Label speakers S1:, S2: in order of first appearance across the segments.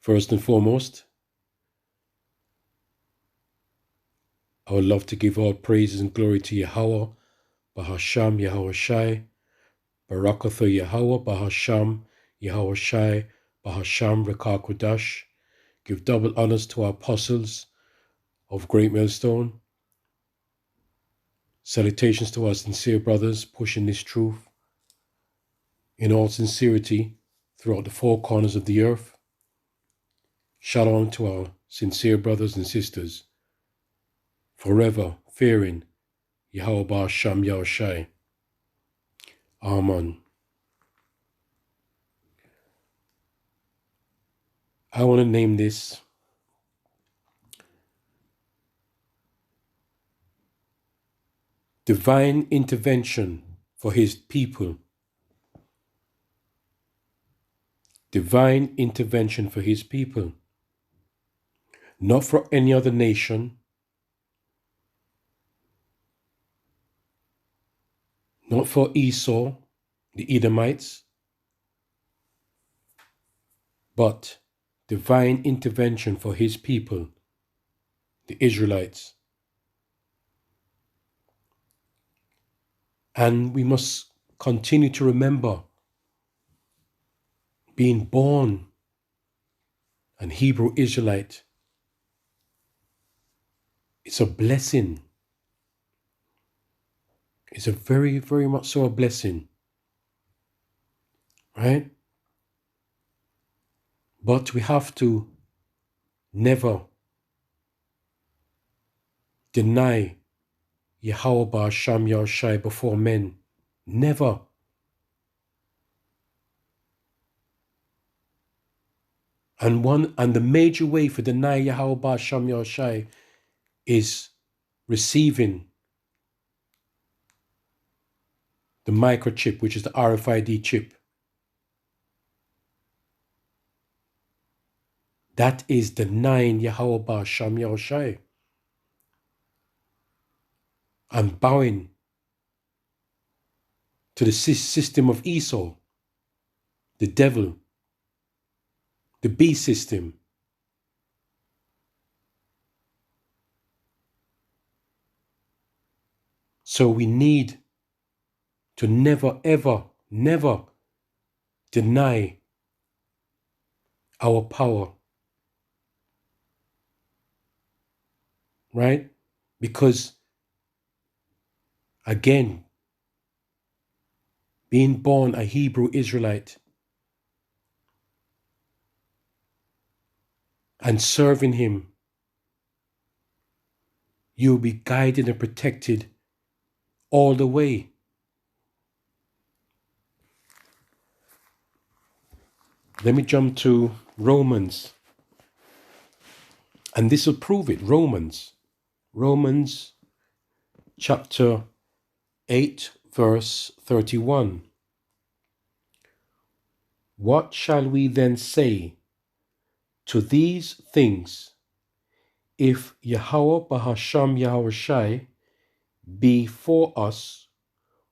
S1: First and foremost, I would love to give all praises and glory to Yahweh, Bahasham, Yahweh Shai, Barakatha Yahweh, Bahasham, Yahweh Shai, Bahasham, Rekah Kodash. Give double honors to our apostles of Great Millstone. Salutations to our sincere brothers pushing this truth in all sincerity throughout the four corners of the earth. Shalom to our sincere brothers and sisters, forever fearing Yahweh Bahasham Yahweh Shai. Amen. I want to name this Divine Intervention for His People. Divine intervention for His people. Not for any other nation, not for Esau, the Edomites, but divine intervention for His people, the Israelites. And we must continue to remember being born an Hebrew Israelite. It's a blessing. It's a very, very much so a blessing. Right? But we have to never deny Yahweh Ba'asham Yahushai before men. Never. And the major way for deny Yahweh Ba'asham Yahushai is receiving the microchip, which is the RFID chip. That is denying Yahweh Ba'asham Yahushai. And bowing to the system of Esau, the devil, the beast system. So we need to never, ever, never deny our power. Right? Because, again, being born a Hebrew Israelite and serving Him, you'll be guided and protected all the way. Let me jump to Romans. And this will prove it. Romans chapter 8, verse 31. What shall we then say to these things? If Yahweh Bahasham Yahushai be for us,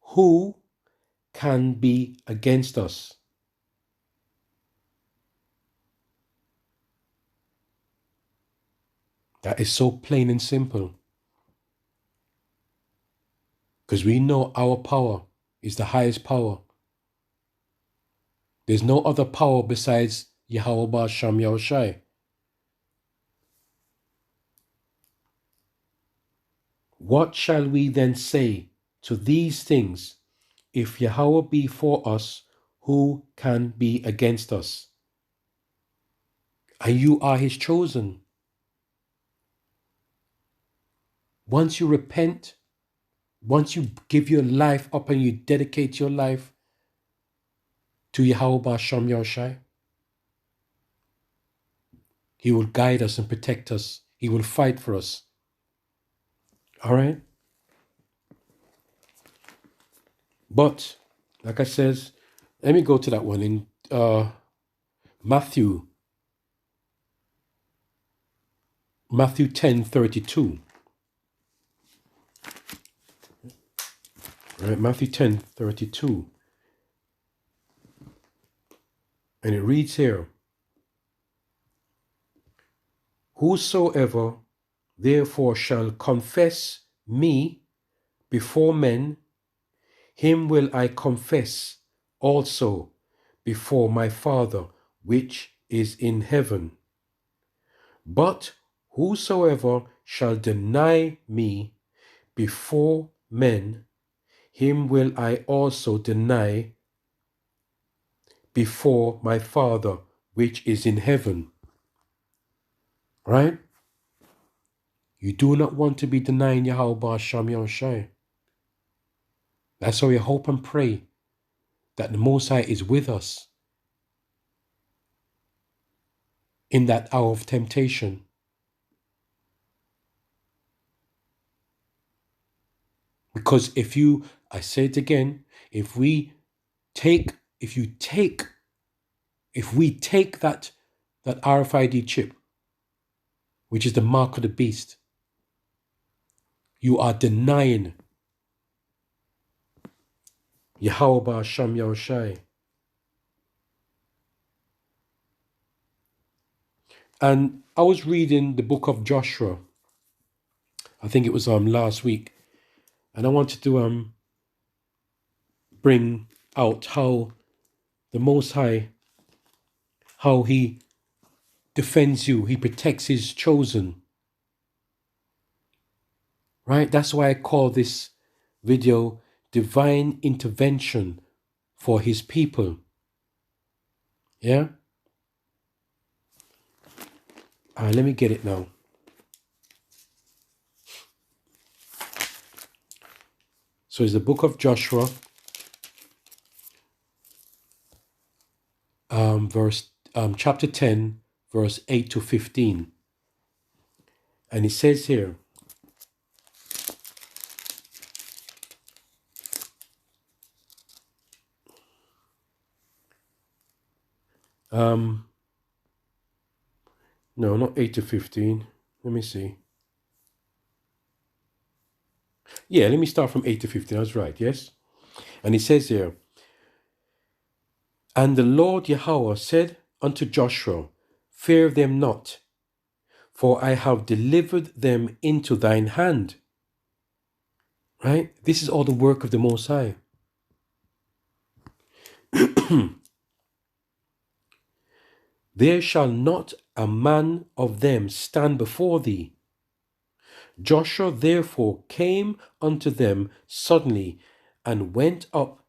S1: who can be against us? That is so plain and simple. Because we know our power is the highest power. There's no other power besides Yahweh Ba'asham Yahushai. What shall we then say to these things? If Yahweh be for us, who can be against us? And you are His chosen. Once you repent, once you give your life up and you dedicate your life to Yahweh Ba'asham Yahushai, He will guide us and protect us. He will fight for us. All right? But, like I says, let me go to that one in Matthew 10:32. Right, Matthew 10:32. And it reads here, Whosoever therefore shall confess me before men, him will I confess also before my Father which is in heaven. But whosoever shall deny me before men, him will I also deny before my Father which is in heaven. Right? You do not want to be denying Yahweh Hashem Yahushai. That's why we hope and pray that the Most High is with us in that hour of temptation. Because I say it again, if we take that RFID chip, which is the mark of the beast, you are denying Yahweh Hashem Yahushai. And I was reading the book of Joshua. I think it was last week. And I wanted to bring out how the Most High, how he defends you, he protects his chosen. Right? That's why I call this video Divine Intervention for His People. Yeah? Let me get it now. So it's the book of Joshua, chapter 10, verse 8 to 15. And it says here, no, not 8 to 15. Let me see. Yeah, let me start from 8 to 15. I was right, yes? And it says here, and the Lord Yahweh said unto Joshua, fear them not, for I have delivered them into thine hand. Right? This is all the work of the Most High. There shall not a man of them stand before thee. Joshua therefore came unto them suddenly, and went up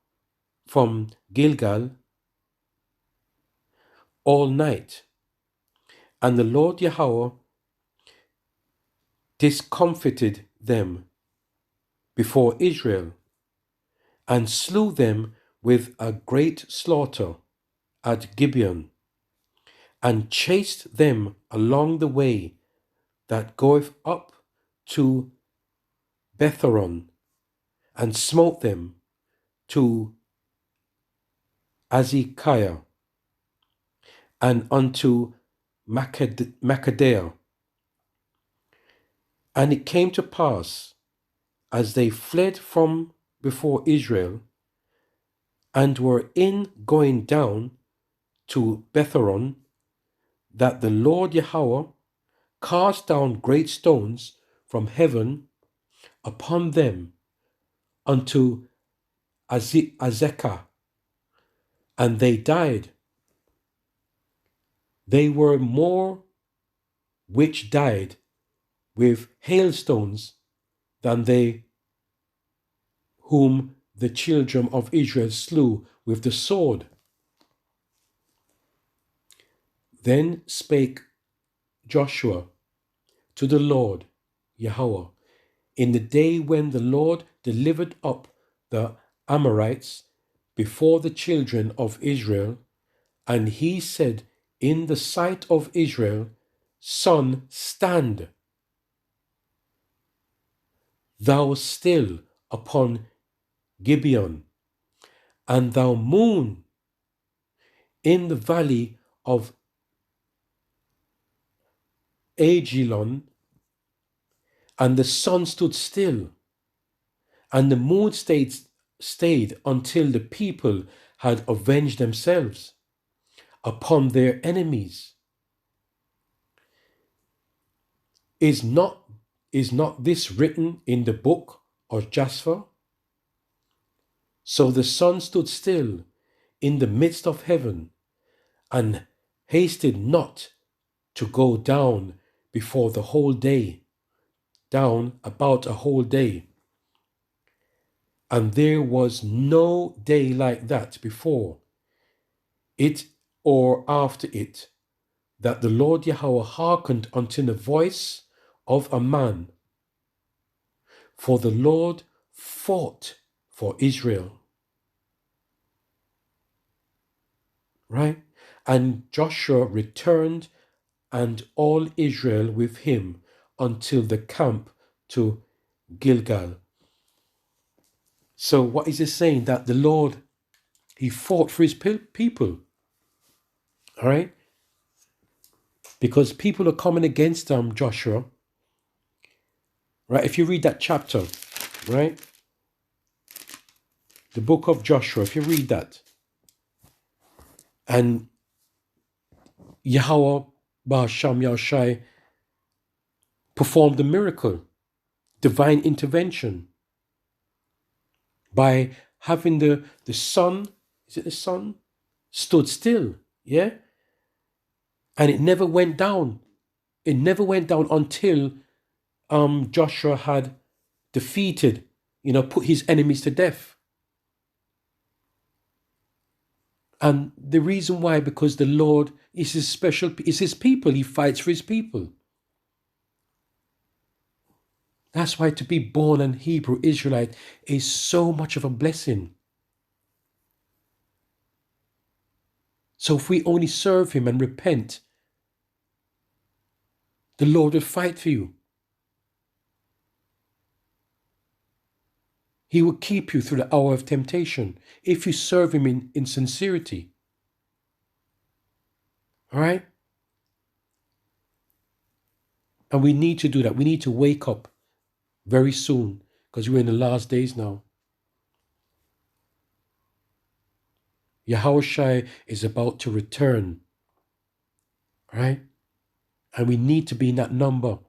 S1: from Gilgal all night. And the Lord Yahweh discomfited them before Israel, and slew them with a great slaughter at Gibeon, and chased them along the way that goeth up to Betharon, and smote them to Azekah, and unto Makkedah. And it came to pass, as they fled from before Israel, and were in going down to Betharon, that the Lord Yahweh cast down great stones from heaven upon them unto Azekah, and they died. They were more which died with hailstones than they whom the children of Israel slew with the sword. Then spake Joshua to the Lord Yahweh in the day when the Lord delivered up the Amorites before the children of Israel, and he said in the sight of Israel, Sun, stand thou still upon Gibeon, and thou moon in the valley of Ajalon. And the sun stood still, and the moon stayed until the people had avenged themselves upon their enemies. Is not this written in the book of Jasper? So the sun stood still in the midst of heaven, and hasted not to go down before the whole day, down about a whole day. And there was no day like that before it or after it, that the Lord Yahweh hearkened unto the voice of a man. For the Lord fought for Israel. Right? And Joshua returned, and all Israel with him, until the camp to Gilgal. So what is it saying? That the Lord, he fought for his people. All right? Because people are coming against Joshua. Right? If you read that chapter, right? The book of Joshua, if you read that, and Yahweh Bahasham Yahushai performed a miracle, divine intervention, by having the sun, is it the sun? Stood still, yeah? And it never went down. It never went down until Joshua had defeated, put his enemies to death. And the reason why, because the Lord is his people. He fights for his people. That's why to be born an Hebrew Israelite is so much of a blessing. So if we only serve him and repent, the Lord will fight for you. He will keep you through the hour of temptation if you serve him in sincerity. All right? And we need to do that. We need to wake up very soon, because we're in the last days now. Yahushua is about to return. Right? And we need to be in that number,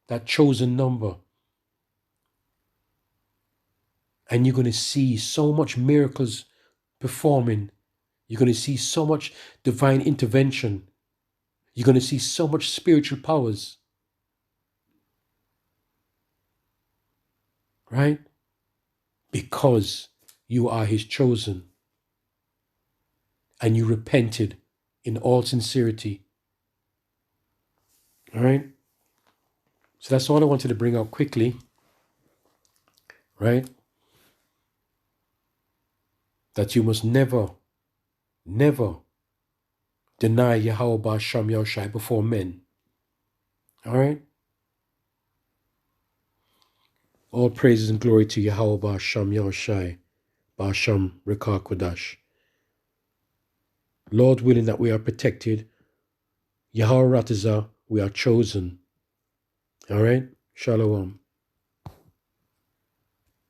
S1: that chosen number. And you're going to see so much miracles performing. You're going to see so much divine intervention. You're going to see so much spiritual powers. Right? Because you are his chosen. And you repented in all sincerity. All right? So that's all I wanted to bring out quickly. Right? That you must never, never deny Yahweh Ba'asham Yahushai before men. All right? All praises and glory to Yahweh Ba'asham Yahushai, Ba'asham Rekah Kodash. Lord willing that we are protected. Yahweh Ratazah, we are chosen. All right? Shalom.